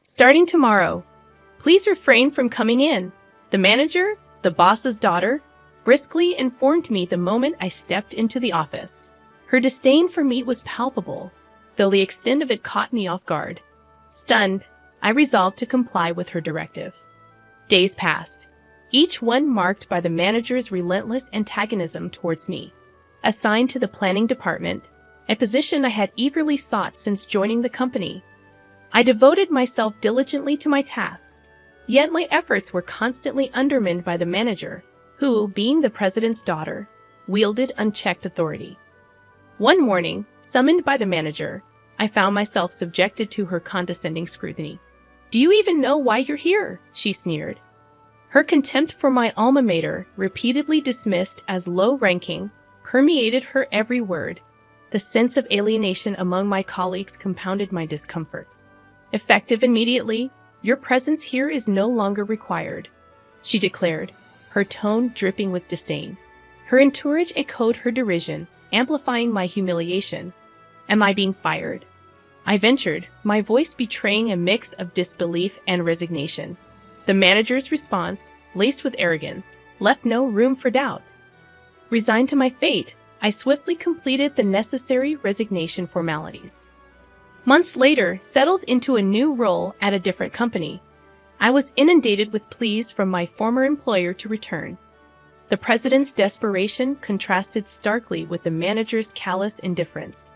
Starting tomorrow, please refrain from coming in. The manager, the boss's daughter, briskly informed me the moment I stepped into the office. Her disdain for me was palpable, though the extent of it caught me off guard. Stunned, I resolved to comply with her directive. Days passed, each one marked by the manager's relentless antagonism towards me. Assigned to the planning department, a position I had eagerly sought since joining the company, I devoted myself diligently to my tasks, yet my efforts were constantly undermined by the manager, who, being the president's daughter, wielded unchecked authority. One morning, summoned by the manager, I found myself subjected to her condescending scrutiny. "Do you even know why you're here?" she sneered. Her contempt for my alma mater, repeatedly dismissed as low-ranking, permeated her every word. The sense of alienation among my colleagues compounded my discomfort. "Effective immediately, your presence here is no longer required," she declared, her tone dripping with disdain. Her entourage echoed her derision, amplifying my humiliation. "Am I being fired?" I ventured, my voice betraying a mix of disbelief and resignation. The manager's response, laced with arrogance, left no room for doubt. Resigned to my fate, I swiftly completed the necessary resignation formalities. Months later, settled into a new role at a different company, I was inundated with pleas from my former employer to return. The president's desperation contrasted starkly with the manager's callous indifference.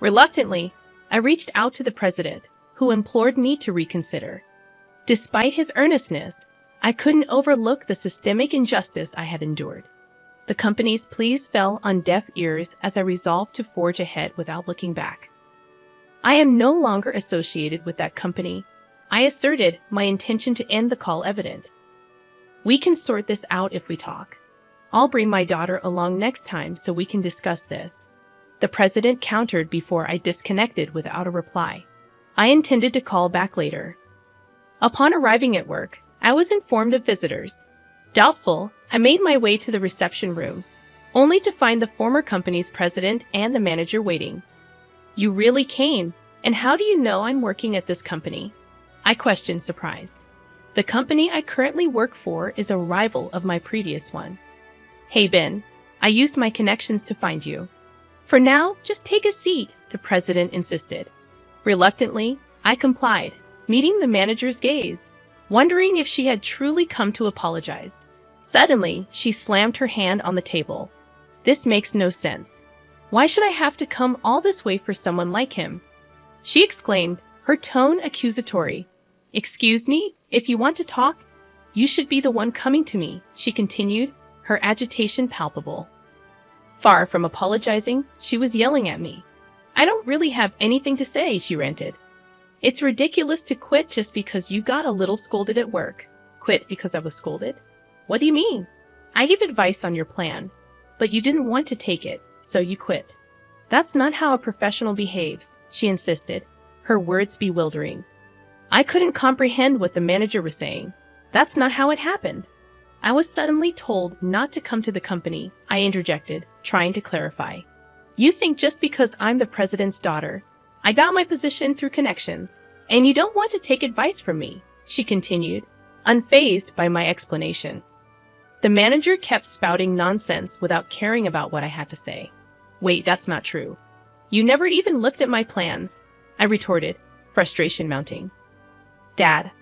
Reluctantly, I reached out to the president, who implored me to reconsider. Despite his earnestness, I couldn't overlook the systemic injustice I had endured. The company's pleas fell on deaf ears as I resolved to forge ahead without looking back. "I am no longer associated with that company," I asserted, my intention to end the call evident. "We can sort this out if we talk. I'll bring my daughter along next time so we can discuss this." The president countered before I disconnected without a reply. I intended to call back later. Upon arriving at work, I was informed of visitors. Doubtful, I made my way to the reception room, only to find the former company's president and the manager waiting. "You really came, and how do you know I'm working at this company?" I questioned, surprised. "The company I currently work for is a rival of my previous one." "Hey Ben, I used my connections to find you." "For now, just take a seat," the president insisted. Reluctantly, I complied, meeting the manager's gaze, wondering if she had truly come to apologize. Suddenly, she slammed her hand on the table. "This makes no sense. Why should I have to come all this way for someone like him?" she exclaimed, her tone accusatory. "Excuse me, if you want to talk, you should be the one coming to me," she continued, her agitation palpable. Far from apologizing, she was yelling at me. "I don't really have anything to say," she ranted. "It's ridiculous to quit just because you got a little scolded at work." "Quit because I was scolded? What do you mean? I gave advice on your plan, but you didn't want to take it, so you quit." "That's not how a professional behaves," she insisted, her words bewildering. I couldn't comprehend what the manager was saying. "That's not how it happened. I was suddenly told not to come to the company," I interjected, trying to clarify. "You think just because I'm the president's daughter, I got my position through connections, and you don't want to take advice from me," she continued, unfazed by my explanation. The manager kept spouting nonsense without caring about what I had to say. "Wait, that's not true. You never even looked at my plans," I retorted, frustration mounting. "Dad,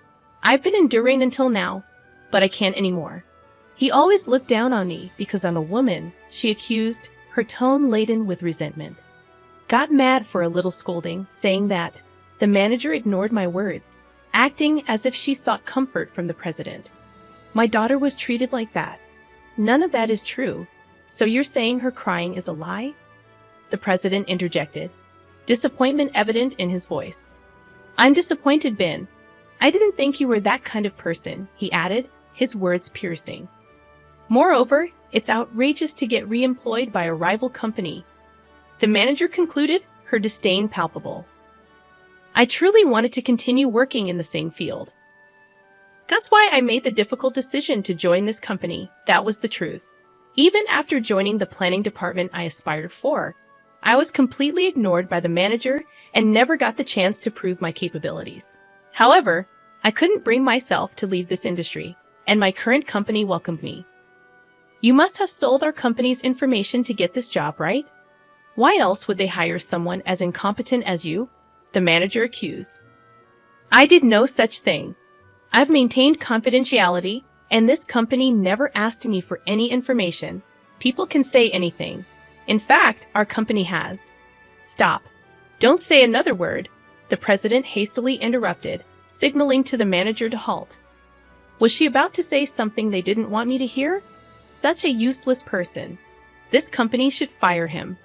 I've been enduring until now, but I can't anymore. He always looked down on me because I'm a woman," she accused, her tone laden with resentment. Got mad for a little scolding, saying that. The manager ignored my words, acting as if she sought comfort from the president. "My daughter was treated like that." "None of that is true. So you're saying her crying is a lie?" the president interjected, disappointment evident in his voice. "I'm disappointed, Ben. I didn't think you were that kind of person," he added, his words piercing. "Moreover, it's outrageous to get re-employed by a rival company," the manager concluded, her disdain palpable. "I truly wanted to continue working in the same field. That's why I made the difficult decision to join this company," that was the truth. Even after joining the planning department I aspired for, I was completely ignored by the manager and never got the chance to prove my capabilities. However, I couldn't bring myself to leave this industry, and my current company welcomed me. You must have sold our company's information to get this job, right? Why else would they hire someone as incompetent as you? The manager accused. I did no such thing. I've maintained confidentiality, and this company never asked me for any information. People can say anything. In fact, our company has. Stop. Don't say another word, the president hastily interrupted, signaling to the manager to halt. Was she about to say something they didn't want me to hear? Such a useless person. This company should fire him.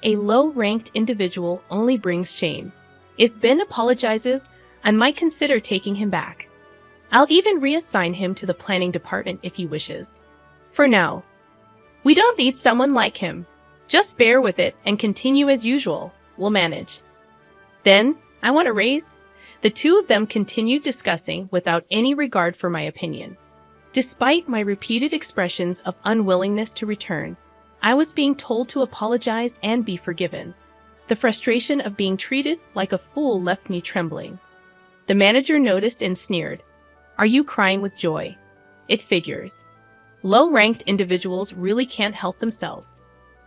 A low-ranked individual only brings shame. If Ben apologizes, I might consider taking him back. I'll even reassign him to the planning department if he wishes. For now, we don't need someone like him. Just bear with it and continue as usual. We'll manage. Then, I want a raise. The two of them continued discussing without any regard for my opinion. Despite my repeated expressions of unwillingness to return, I was being told to apologize and be forgiven. The frustration of being treated like a fool left me trembling. The manager noticed and sneered. Are you crying with joy? It figures. Low-ranked individuals really can't help themselves.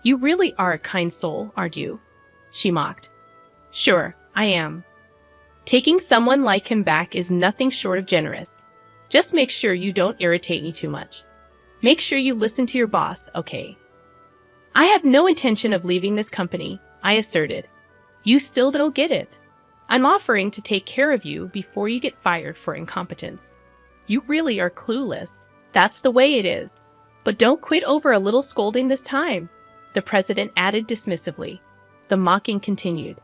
You really are a kind soul, aren't you? She mocked. Sure, I am. Taking someone like him back is nothing short of generous. Just make sure you don't irritate me too much. Make sure you listen to your boss, okay? I have no intention of leaving this company, I asserted. You still don't get it. I'm offering to take care of you before you get fired for incompetence. You really are clueless. That's the way it is. But don't quit over a little scolding this time, the president added dismissively. The mocking continued.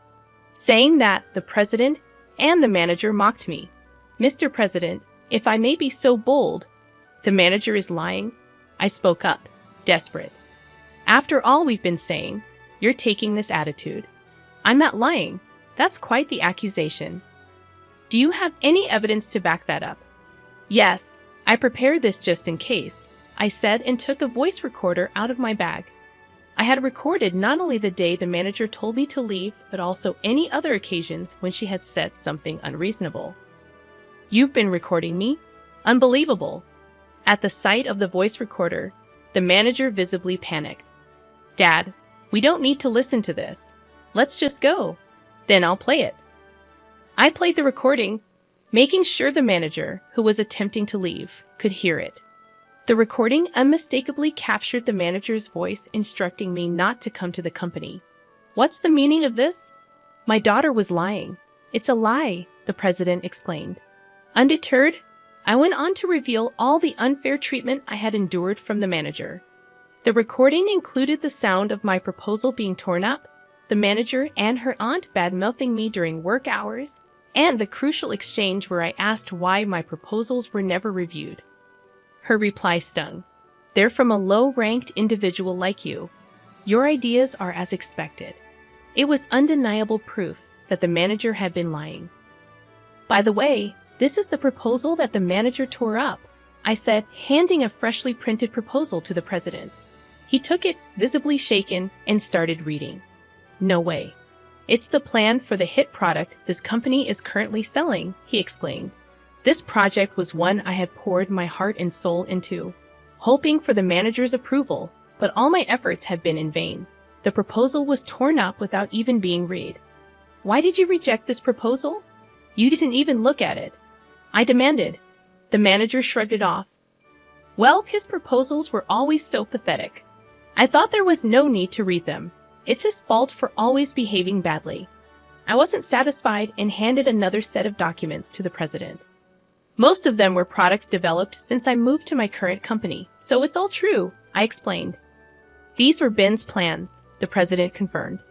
Saying that, the president and the manager mocked me. Mr. President, if I may be so bold, the manager is lying. I spoke up, desperate. After all we've been saying, you're taking this attitude. I'm not lying. That's quite the accusation. Do you have any evidence to back that up? Yes, I prepared this just in case, I said and took a voice recorder out of my bag. I had recorded not only the day the manager told me to leave, but also any other occasions when she had said something unreasonable. You've been recording me? Unbelievable. At the sight of the voice recorder, the manager visibly panicked. Dad, we don't need to listen to this. Let's just go. Then I'll play it. I played the recording, making sure the manager, who was attempting to leave, could hear it. The recording unmistakably captured the manager's voice instructing me not to come to the company. What's the meaning of this? My daughter was lying. It's a lie, the president explained. Undeterred, I went on to reveal all the unfair treatment I had endured from the manager. The recording included the sound of my proposal being torn up, the manager and her aunt bad-mouthing me during work hours, and the crucial exchange where I asked why my proposals were never reviewed. Her reply stung. They're from a low-ranked individual like you. Your ideas are as expected. It was undeniable proof that the manager had been lying. By the way, this is the proposal that the manager tore up, I said, handing a freshly printed proposal to the president. He took it, visibly shaken, and started reading. No way. It's the plan for the hit product this company is currently selling, he explained. This project was one I had poured my heart and soul into, hoping for the manager's approval, but all my efforts had been in vain. The proposal was torn up without even being read. Why did you reject this proposal? You didn't even look at it, I demanded. The manager shrugged it off. Well, his proposals were always so pathetic. I thought there was no need to read them. It's his fault for always behaving badly. I wasn't satisfied and handed another set of documents to the president. Most of them were products developed since I moved to my current company, so it's all true, I explained. These were Ben's plans, the president confirmed.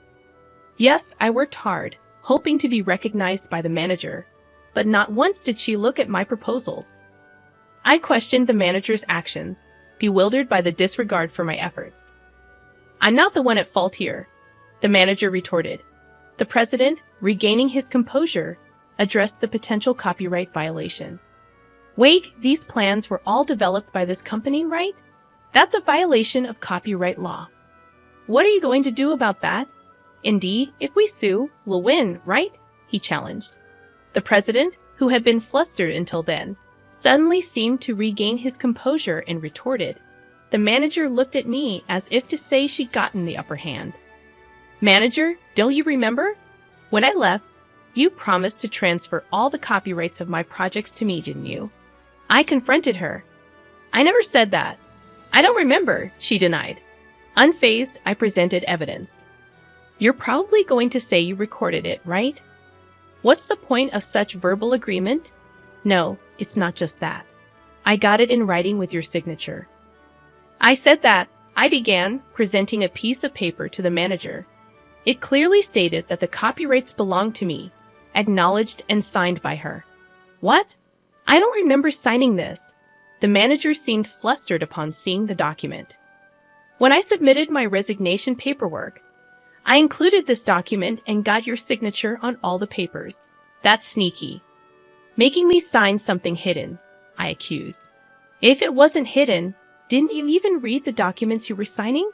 Yes, I worked hard, hoping to be recognized by the manager, but not once did she look at my proposals. I questioned the manager's actions, bewildered by the disregard for my efforts. I'm not the one at fault here, the manager retorted. The president, regaining his composure, addressed the potential copyright violation. Wait, these plans were all developed by this company, right? That's a violation of copyright law. What are you going to do about that? Indeed, if we sue, we'll win, right? He challenged. The president, who had been flustered until then, suddenly seemed to regain his composure and retorted. The manager looked at me as if to say she'd gotten the upper hand. "Manager, don't you remember? When I left, you promised to transfer all the copyrights of my projects to me, didn't you?" I confronted her. "I never said that. I don't remember," she denied. Unfazed, I presented evidence. "You're probably going to say you recorded it, right? What's the point of such verbal agreement?" "No, it's not just that. I got it in writing with your signature." I said that. I began, presenting a piece of paper to the manager. It clearly stated that the copyrights belonged to me, acknowledged and signed by her. "What? I don't remember signing this." The manager seemed flustered upon seeing the document. "When I submitted my resignation paperwork, I included this document and got your signature on all the papers. That's sneaky. Making me sign something hidden," I accused. "If it wasn't hidden, didn't you even read the documents you were signing?"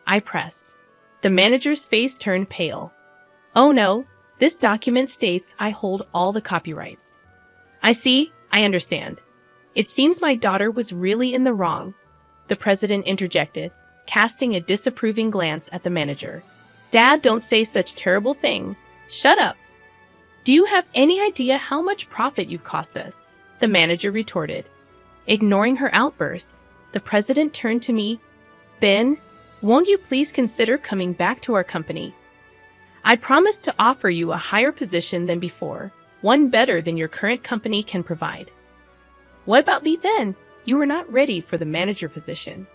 I pressed. The manager's face turned pale. "Oh no, this document states I hold all the copyrights." "I see, I understand. It seems my daughter was really in the wrong," the president interjected, casting a disapproving glance at the manager. "Dad, don't say such terrible things. Shut up." "Do you have any idea how much profit you've cost us?" the manager retorted. Ignoring her outburst, the president turned to me. "Ben, won't you please consider coming back to our company? I promise to offer you a higher position than before, one better than your current company can provide." "What about me then? You were not ready for the manager position."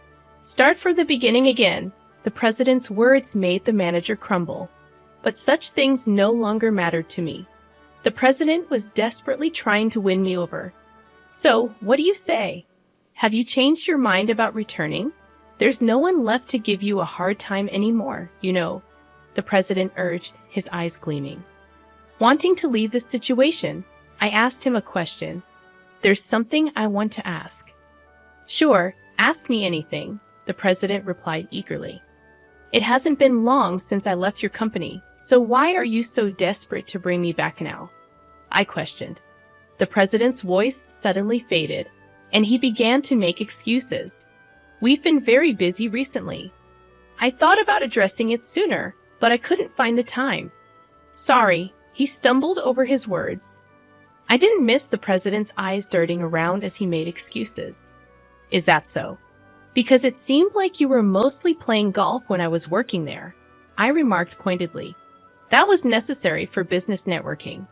"Start from the beginning again." The president's words made the manager crumble. But such things no longer mattered to me. The president was desperately trying to win me over. "So, what do you say? Have you changed your mind about returning? There's no one left to give you a hard time anymore, you know," the president urged, his eyes gleaming. Wanting to leave this situation, I asked him a question. "There's something I want to ask." "Sure, ask me anything," the president replied eagerly. "It hasn't been long since I left your company, so why are you so desperate to bring me back now?" I questioned. The president's voice suddenly faded, and he began to make excuses. "We've been very busy recently. I thought about addressing it sooner, but I couldn't find the time. Sorry," he stumbled over his words. I didn't miss the president's eyes darting around as he made excuses. "Is that so? Because it seemed like you were mostly playing golf when I was working there," I remarked pointedly. "That was necessary for business networking.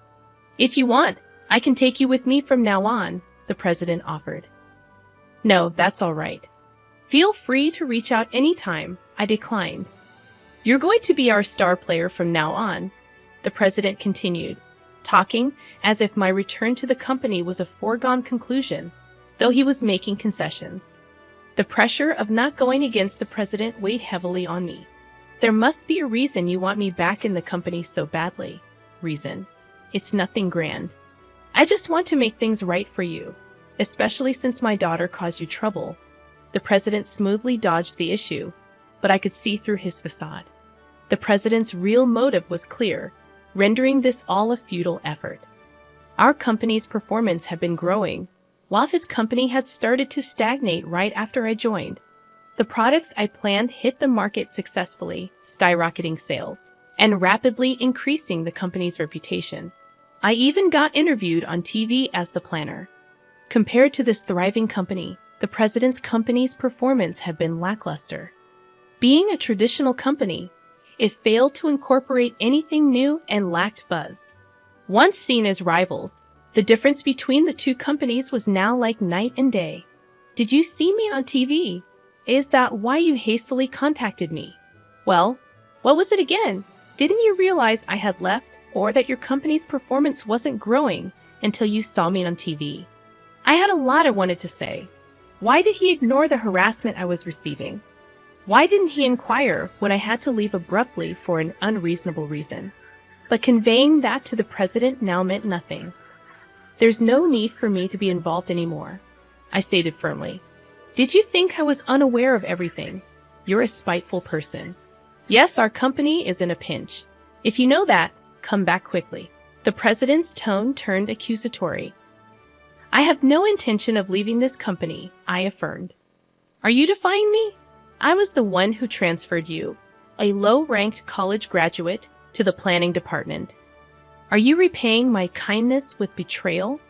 If you want, I can take you with me from now on," the president offered. "No, that's all right. Feel free to reach out anytime," I declined. "You're going to be our star player from now on," the president continued, talking as if my return to the company was a foregone conclusion, though he was making concessions. The pressure of not going against the president weighed heavily on me. "There must be a reason you want me back in the company so badly." "Reason? It's nothing grand. I just want to make things right for you, especially since my daughter caused you trouble." The president smoothly dodged the issue, but I could see through his facade. The president's real motive was clear, rendering this all a futile effort. Our company's performance had been growing, while his company had started to stagnate right after I joined. The products I planned hit the market successfully, skyrocketing sales, and rapidly increasing the company's reputation. I even got interviewed on TV as the planner. Compared to this thriving company, the president's company's performance had been lackluster. Being a traditional company, it failed to incorporate anything new and lacked buzz. Once seen as rivals, the difference between the two companies was now like night and day. "Did you see me on TV? Is that why you hastily contacted me?" "Well, what was it again? Didn't you realize I had left or that your company's performance wasn't growing until you saw me on TV?" I had a lot I wanted to say. Why did he ignore the harassment I was receiving? Why didn't he inquire when I had to leave abruptly for an unreasonable reason? But conveying that to the president now meant nothing. "There's no need for me to be involved anymore," I stated firmly. "Did you think I was unaware of everything? You're a spiteful person. Yes, our company is in a pinch. If you know that, come back quickly." The The president's tone turned accusatory. I have no intention of leaving this company, I affirmed. Are you defying me? I was the one who transferred you, a low-ranked college graduate, to the planning department. Are you repaying my kindness with betrayal?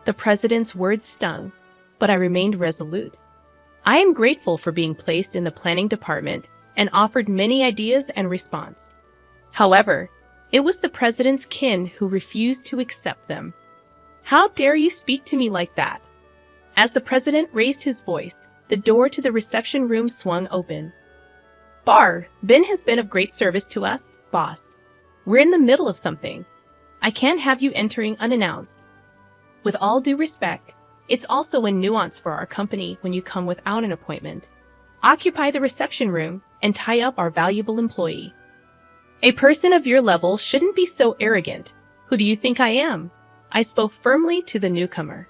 The president's words stung, but I remained resolute. I am grateful for being placed in the planning department and offered many ideas and response. However, it was the president's kin who refused to accept them. How dare you speak to me like that? As the president raised his voice, the door to the reception room swung open. Ben has been of great service to us, boss. We're in the middle of something. I can't have you entering unannounced. With all due respect, it's also a nuance for our company when you come without an appointment. Occupy the reception room and tie up our valuable employee. A person of your level shouldn't be so arrogant. Who do you think I am? I spoke firmly to the newcomer.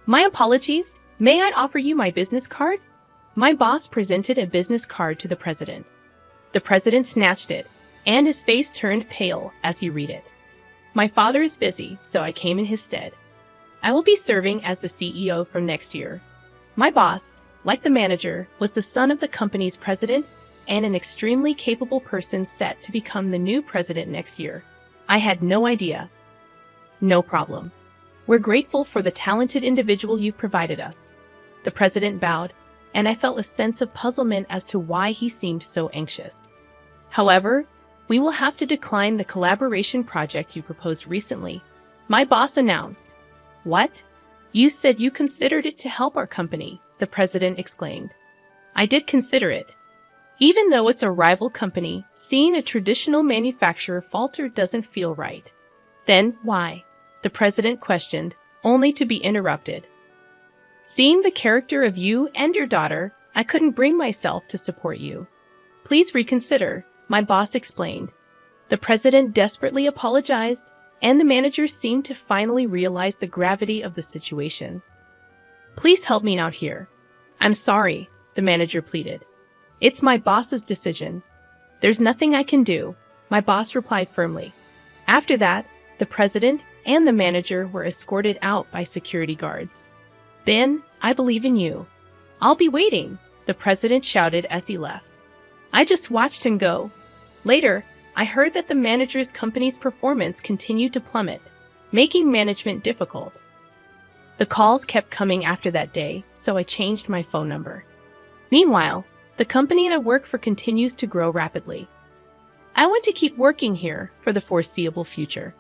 My apologies. May I offer you my business card? My boss presented a business card to the president. The president snatched it, and his face turned pale as he read it. My father is busy, so I came in his stead. I will be serving as the CEO from next year. My boss, like the manager, was the son of the company's president and an extremely capable person set to become the new president next year. I had no idea. No problem. We're grateful for the talented individual you've provided us. The president bowed, and I felt a sense of puzzlement as to why he seemed so anxious. However, we will have to decline the collaboration project you proposed recently, my boss announced. What? You said you considered it to help our company, the president exclaimed. I did consider it. Even though it's a rival company, seeing a traditional manufacturer falter doesn't feel right. Then why? The president questioned, only to be interrupted. Seeing the character of you and your daughter, I couldn't bring myself to support you. Please reconsider, my boss explained. The president desperately apologized, and the manager seemed to finally realize the gravity of the situation. Please help me out here. I'm sorry, the manager pleaded. It's my boss's decision. There's nothing I can do, my boss replied firmly. After that, the president and the manager were escorted out by security guards. Ben, I believe in you. I'll be waiting, the president shouted as he left. I just watched him go. Later, I heard that the manager's company's performance continued to plummet, making management difficult. The calls kept coming after that day, so I changed my phone number. Meanwhile, the company I work for continues to grow rapidly. I want to keep working here for the foreseeable future.